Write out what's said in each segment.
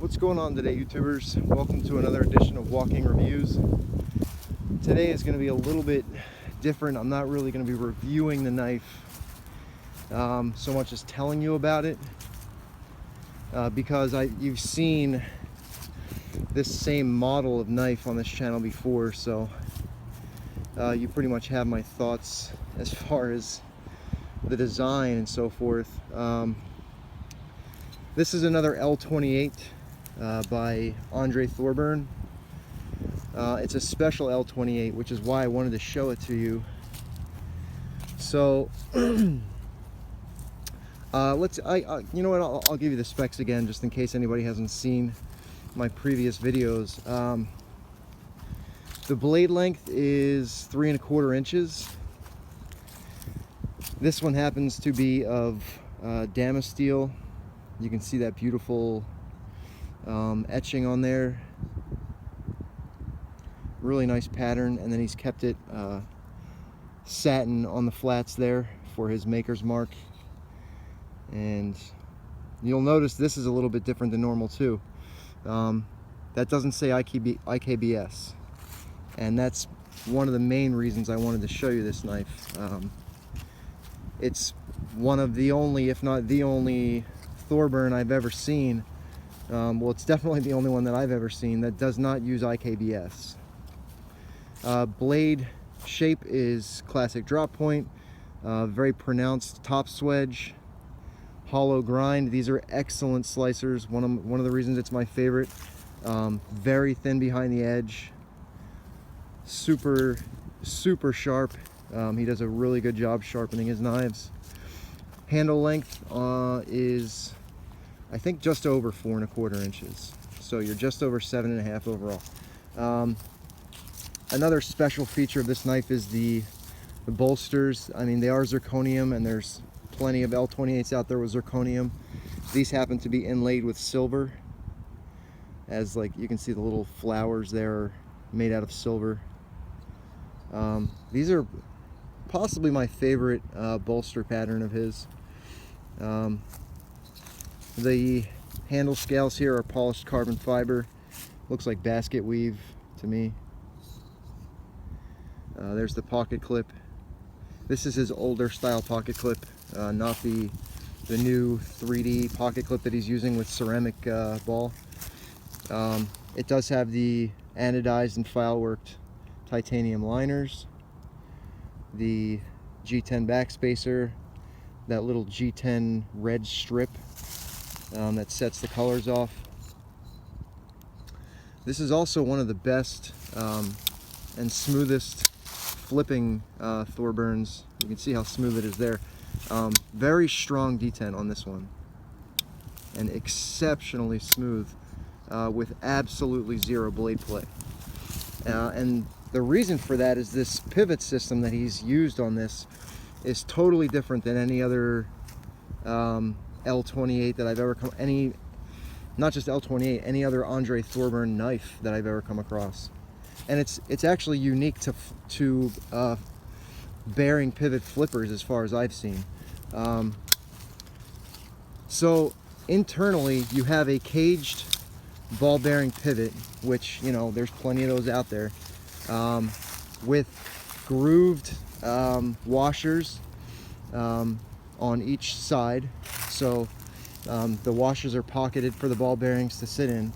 What's going on today, YouTubers? Welcome to another edition of Walking Reviews. Today is going to be a little bit different. I'm not really going to be reviewing the knife so much as telling you about it because you've seen this same model of knife on this channel before, so you pretty much have my thoughts as far as the design and so forth. This is another L28 by Thorburn. It's a special L28, which is why I wanted to show it to you. So you know what, I'll give you the specs again just in case anybody hasn't seen my previous videos. The blade length is 3 1/4 inches. This one happens to be of Damascus steel. You can see that beautiful etching on there. Really nice pattern, and then he's kept it satin on the flats there for his maker's mark. And you'll notice this is a little bit different than normal too. That doesn't say IKBS, and that's one of the main reasons I wanted to show you this knife. It's one of the only, if not the only, Thorburn I've ever seen. Well, it's definitely the only one that I've ever seen that does not use IKBS. Blade shape is classic drop point, very pronounced top swedge, hollow grind. These are excellent slicers. One of the reasons it's my favorite. Very thin behind the edge, super sharp. He does a really good job sharpening his knives. Handle length is, I think, just over 4 1/4 inches. So you're just over 7 1/2 overall. Another special feature of this knife is the bolsters. I mean, they are zirconium, and there's plenty of L28s out there with zirconium. These happen to be inlaid with silver, as like you can see the little flowers there are made out of silver. These are possibly my favorite bolster pattern of his. The handle scales here are polished carbon fiber. Looks like basket weave to me. There's the pocket clip. This is his older style pocket clip, not the new 3D pocket clip that he's using with ceramic ball. It does have the anodized and file worked titanium liners, the G10 backspacer, that little G10 red strip that sets the colors off. This is also one of the best and smoothest flipping Thorburns. You can see how smooth it is there. Very strong detent on this one, and exceptionally smooth with absolutely zero blade play. And the reason for that is this pivot system that he's used on this is totally different than any other L28 that I've ever come, not just L28, any other Thorburn knife that I've ever come across. And it's actually unique to bearing pivot flippers as far as I've seen. So internally you have a caged ball bearing pivot, which, you know, there's plenty of those out there, with grooved washers on each side. So the washers are pocketed for the ball bearings to sit in.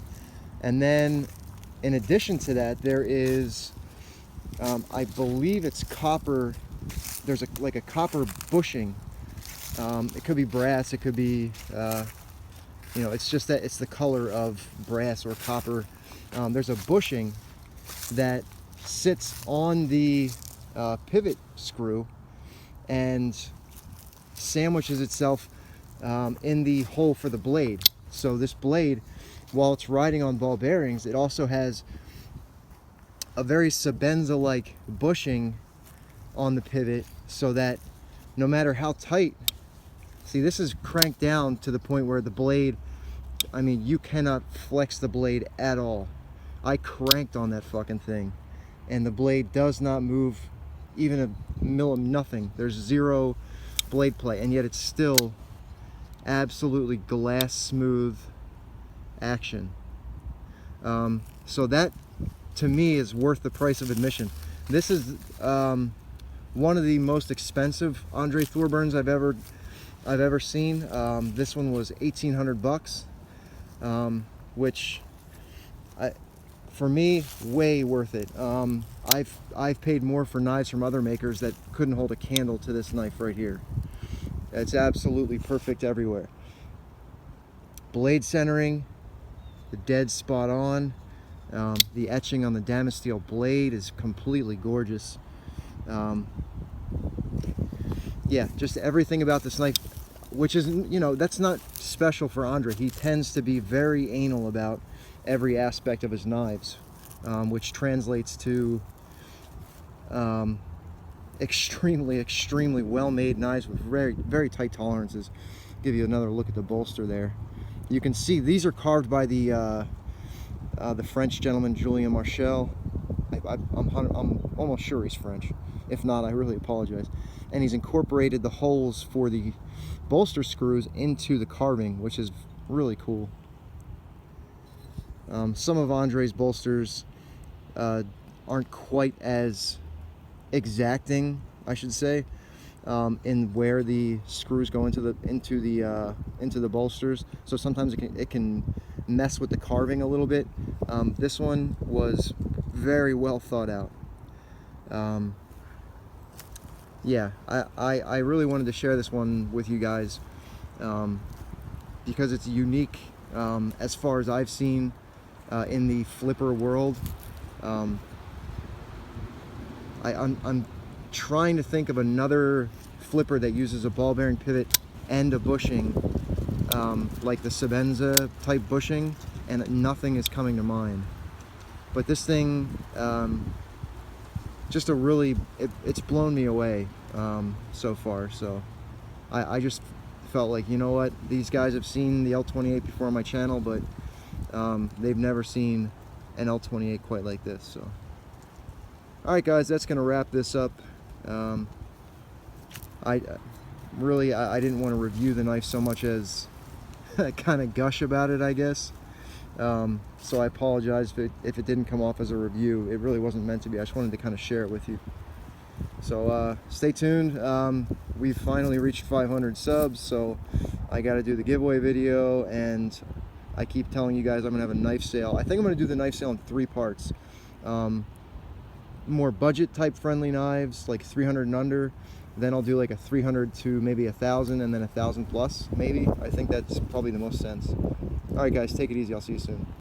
And then in addition to that, there is, I believe it's copper, there's like a copper bushing. It could be brass, it could be, you know, it's just that it's the color of brass or copper. There's a bushing that sits on the pivot screw and sandwiches itself in the hole for the blade. So this blade, while it's riding on ball bearings, it also has a very Sebenza-like bushing on the pivot, so that no matter how tight, see, this is cranked down to the point where the blade, I mean, you cannot flex the blade at all. I cranked on that fucking thing, and the blade does not move even a millim, nothing. There's zero blade play, and yet it's still absolutely glass smooth, action. So that to me is worth the price of admission. This is one of the most expensive Andre Thorburns I've ever seen. This one was $1,800, which for me, way worth it. I've paid more for knives from other makers that couldn't hold a candle to this knife right here. It's absolutely perfect everywhere. Blade centering, the dead spot on. The etching on the Damasteel blade is completely gorgeous. Yeah, just everything about this knife, which is, you know, that's not special for Andre. He tends to be very anal about every aspect of his knives, which translates to extremely well-made knives with very tight tolerances. Give you another look at the bolster there. You can see these are carved by the French gentleman Julien Marchal. I'm almost sure he's French. If not, I really apologize. And he's incorporated the holes for the bolster screws into the carving, which is really cool. Some of Andre's bolsters aren't quite as exacting, I should say, in where the screws go into the bolsters. So sometimes it can mess with the carving a little bit. This one was very well thought out. Yeah, I really wanted to share this one with you guys because it's unique as far as I've seen in the flipper world. I'm trying to think of another flipper that uses a ball bearing pivot and a bushing, like the Sebenza type bushing, and nothing is coming to mind. But this thing, just it's blown me away so far. So I just felt like, you know what, these guys have seen the L28 before on my channel, but they've never seen an L28 quite like this. So alright guys, that's gonna wrap this up. I didn't want to review the knife so much as kind of gush about it, I guess. So I apologize if it didn't come off as a review. It really wasn't meant to be. I just wanted to kind of share it with you. So stay tuned. We've finally reached 500 subs, so I got to do the giveaway video, and I keep telling you guys I'm going to have a knife sale. I think I'm going to do the knife sale in 3 parts. More budget type friendly knives, like 300 and under. Then I'll do like a 300 to maybe 1,000, and then 1,000 plus, maybe. I think that's probably the most sense. Alright guys, take it easy. I'll see you soon.